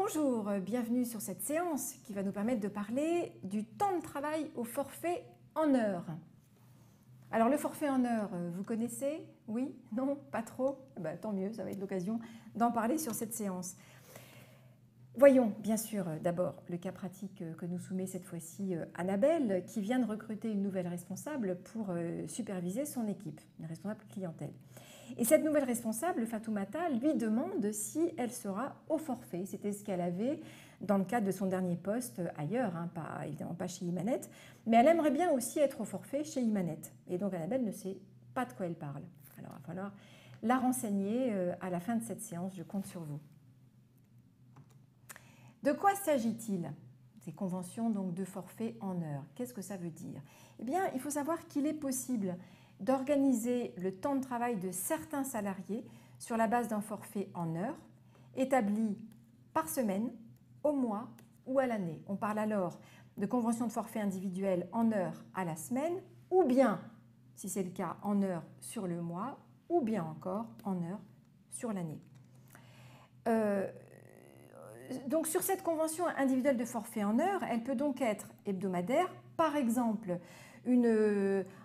Bonjour, bienvenue sur cette séance qui va nous permettre de parler du temps de travail au forfait en heures. Alors le forfait en heures, vous connaissez? Oui? Non? Pas trop? Tant mieux, ça va être l'occasion d'en parler sur cette séance. Voyons bien sûr d'abord le cas pratique que nous soumet cette fois-ci Annabelle qui vient de recruter une nouvelle responsable pour superviser son équipe, une responsable clientèle. Et cette nouvelle responsable, Fatoumata, lui demande si elle sera au forfait. C'était ce qu'elle avait dans le cadre de son dernier poste ailleurs, évidemment pas chez Imanet, mais elle aimerait bien aussi être au forfait chez Imanet. Et donc Annabelle ne sait pas de quoi elle parle. Alors il va falloir la renseigner à la fin de cette séance, je compte sur vous. De quoi s'agit-il? Ces conventions donc, de forfait en heures. Qu'est-ce que ça veut dire? Eh bien, il faut savoir qu'il est possible d'organiser le temps de travail de certains salariés sur la base d'un forfait en heures, établi par semaine, au mois ou à l'année. On parle alors de convention de forfait individuel en heures à la semaine, ou bien, si c'est le cas, en heures sur le mois, ou bien encore en heures sur l'année. Donc sur cette convention individuelle de forfait en heures, elle peut donc être hebdomadaire, par exemple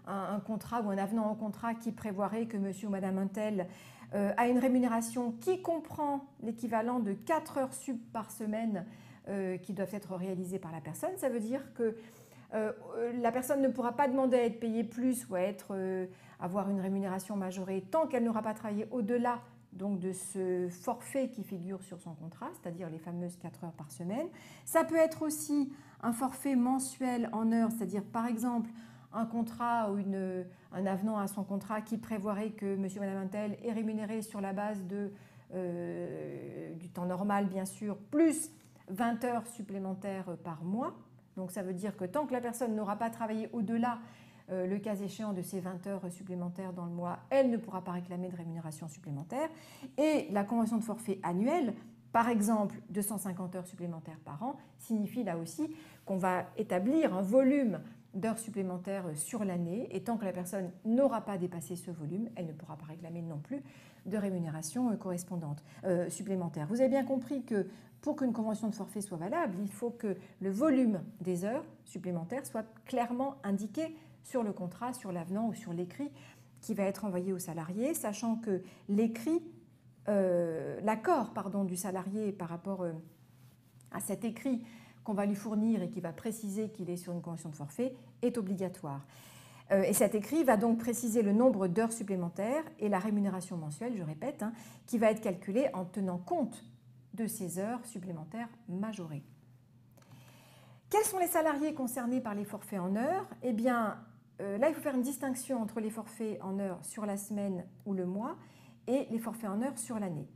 un contrat ou un avenant au contrat qui prévoirait que monsieur ou madame untel a une rémunération qui comprend l'équivalent de 4 heures sup par semaine qui doivent être réalisées par la personne. Ça veut dire que la personne ne pourra pas demander à être payée plus ou à avoir une rémunération majorée tant qu'elle n'aura pas travaillé au-delà donc de ce forfait qui figure sur son contrat, c'est-à-dire les fameuses 4 heures par semaine. Ça peut être aussi un forfait mensuel en heures, c'est-à-dire par exemple un contrat ou un avenant à son contrat qui prévoirait que monsieur ou madame untel est rémunéré sur la base du temps normal bien sûr, plus 20 heures supplémentaires par mois. Donc ça veut dire que tant que la personne n'aura pas travaillé au-delà le cas échéant de ces 20 heures supplémentaires dans le mois, elle ne pourra pas réclamer de rémunération supplémentaire. Et la convention de forfait annuelle, par exemple 250 heures supplémentaires par an, signifie là aussi qu'on va établir un volume d'heures supplémentaires sur l'année et tant que la personne n'aura pas dépassé ce volume, elle ne pourra pas réclamer non plus de rémunération supplémentaire. Vous avez bien compris que pour qu'une convention de forfait soit valable, il faut que le volume des heures supplémentaires soit clairement indiqué sur le contrat, sur l'avenant ou sur l'écrit qui va être envoyé au salarié, sachant que l'accord du salarié par rapport à cet écrit qu'on va lui fournir et qui va préciser qu'il est sur une convention de forfait est obligatoire. Et cet écrit va donc préciser le nombre d'heures supplémentaires et la rémunération mensuelle, je répète, qui va être calculée en tenant compte de ces heures supplémentaires majorées. Quels sont les salariés concernés par les forfaits en heures? Eh bien, là, il faut faire une distinction entre les forfaits en heures sur la semaine ou le mois et les forfaits en heures sur l'année.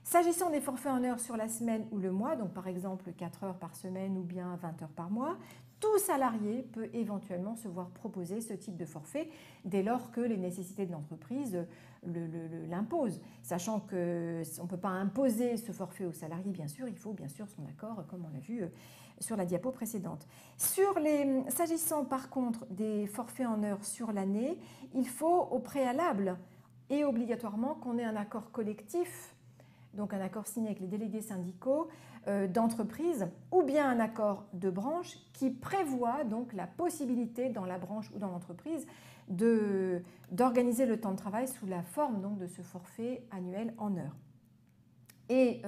S'agissant des forfaits en heures sur la semaine ou le mois, donc par exemple 4 heures par semaine ou bien 20 heures par mois, tout salarié peut éventuellement se voir proposer ce type de forfait dès lors que les nécessités de l'entreprise l'imposent. Sachant qu'on ne peut pas imposer ce forfait au salarié, bien sûr, il faut bien sûr son accord, comme on l'a vu sur la diapo précédente. S'agissant par contre des forfaits en heures sur l'année, il faut au préalable et obligatoirement qu'on ait un accord collectif, donc un accord signé avec les délégués syndicaux d'entreprise ou bien un accord de branche qui prévoit donc la possibilité dans la branche ou dans l'entreprise d'organiser le temps de travail sous la forme donc, de ce forfait annuel en heures. Et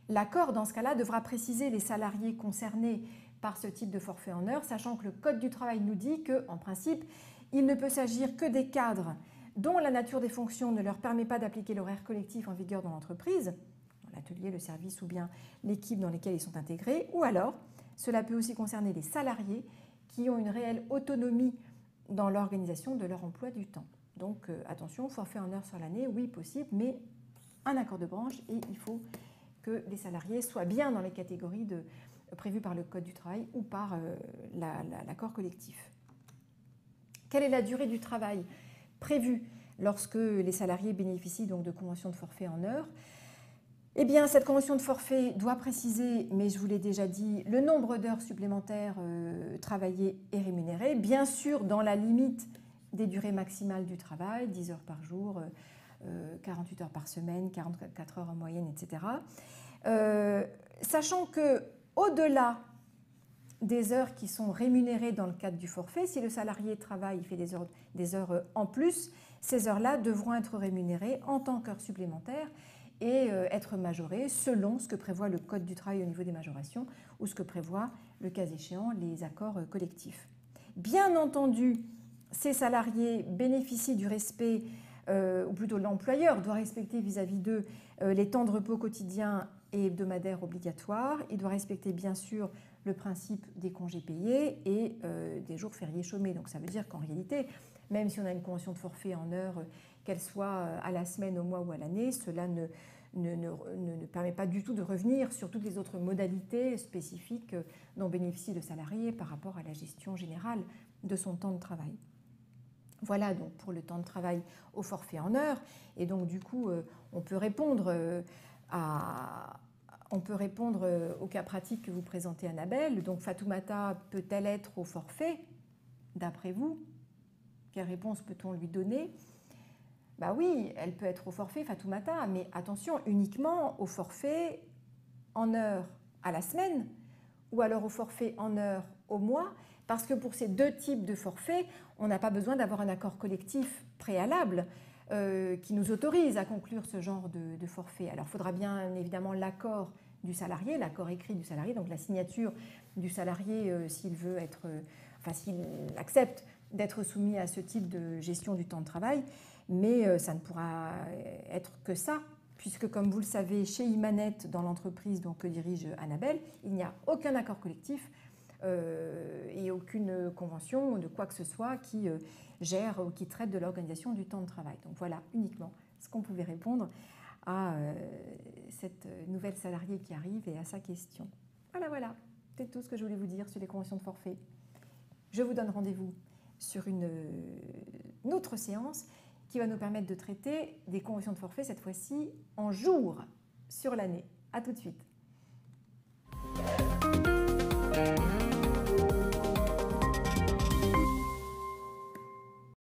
l'accord dans ce cas-là devra préciser les salariés concernés par ce type de forfait en heures, sachant que le Code du travail nous dit qu'en principe, il ne peut s'agir que des cadres dont la nature des fonctions ne leur permet pas d'appliquer l'horaire collectif en vigueur dans l'entreprise, dans l'atelier, le service ou bien l'équipe dans lesquelles ils sont intégrés, ou alors cela peut aussi concerner les salariés qui ont une réelle autonomie dans l'organisation de leur emploi du temps. Donc attention, forfait en heures sur l'année, oui possible, mais un accord de branche et il faut que les salariés soient bien dans les catégories prévues par le Code du travail ou par l'accord collectif. Quelle est la durée du travail prévue lorsque les salariés bénéficient donc de conventions de forfait en heures? Eh bien, cette convention de forfait doit préciser, mais je vous l'ai déjà dit, le nombre d'heures supplémentaires travaillées et rémunérées, bien sûr dans la limite des durées maximales du travail, 10 heures par jour, 48 heures par semaine, 44 heures en moyenne, etc. sachant que au-delà des heures qui sont rémunérées dans le cadre du forfait, si le salarié travaille, il fait des heures en plus, ces heures-là devront être rémunérées en tant qu'heures supplémentaires et être majorées selon ce que prévoit le Code du travail au niveau des majorations ou ce que prévoit, le cas échéant, les accords collectifs. Bien entendu, ces salariés bénéficient du respect, ou plutôt l'employeur doit respecter vis-à-vis d'eux les temps de repos quotidiens et hebdomadaires obligatoires. Il doit respecter bien sûr le principe des congés payés et des jours fériés chômés. Donc ça veut dire qu'en réalité, même si on a une convention de forfait en heures, qu'elle soit à la semaine, au mois ou à l'année, cela ne permet pas du tout de revenir sur toutes les autres modalités spécifiques dont bénéficie le salarié par rapport à la gestion générale de son temps de travail. Voilà donc pour le temps de travail au forfait en heures. Et donc du coup, on peut répondre au cas pratique que vous présentez, Annabelle. Donc Fatoumata peut-elle être au forfait, d'après vous? Quelle réponse peut-on lui donner? Bah oui, elle peut être au forfait, Fatoumata, mais attention, uniquement au forfait en heures à la semaine ou alors au forfait en heures au mois, parce que pour ces deux types de forfaits, on n'a pas besoin d'avoir un accord collectif préalable qui nous autorise à conclure ce genre de forfait. Alors il faudra bien évidemment l'accord du salarié, l'accord écrit du salarié, donc la signature du salarié s'il veut être, s'il accepte d'être soumis à ce type de gestion du temps de travail, mais ça ne pourra être que ça, puisque comme vous le savez, chez Imanet, dans l'entreprise que dirige Annabelle, il n'y a aucun accord collectif et aucune convention de quoi que ce soit qui gère ou qui traite de l'organisation du temps de travail. Donc voilà uniquement ce qu'on pouvait répondre à cette nouvelle salariée qui arrive et à sa question. Voilà, c'est tout ce que je voulais vous dire sur les conventions de forfait. Je vous donne rendez-vous sur une autre séance qui va nous permettre de traiter des conventions de forfait, cette fois-ci en jours sur l'année. À tout de suite.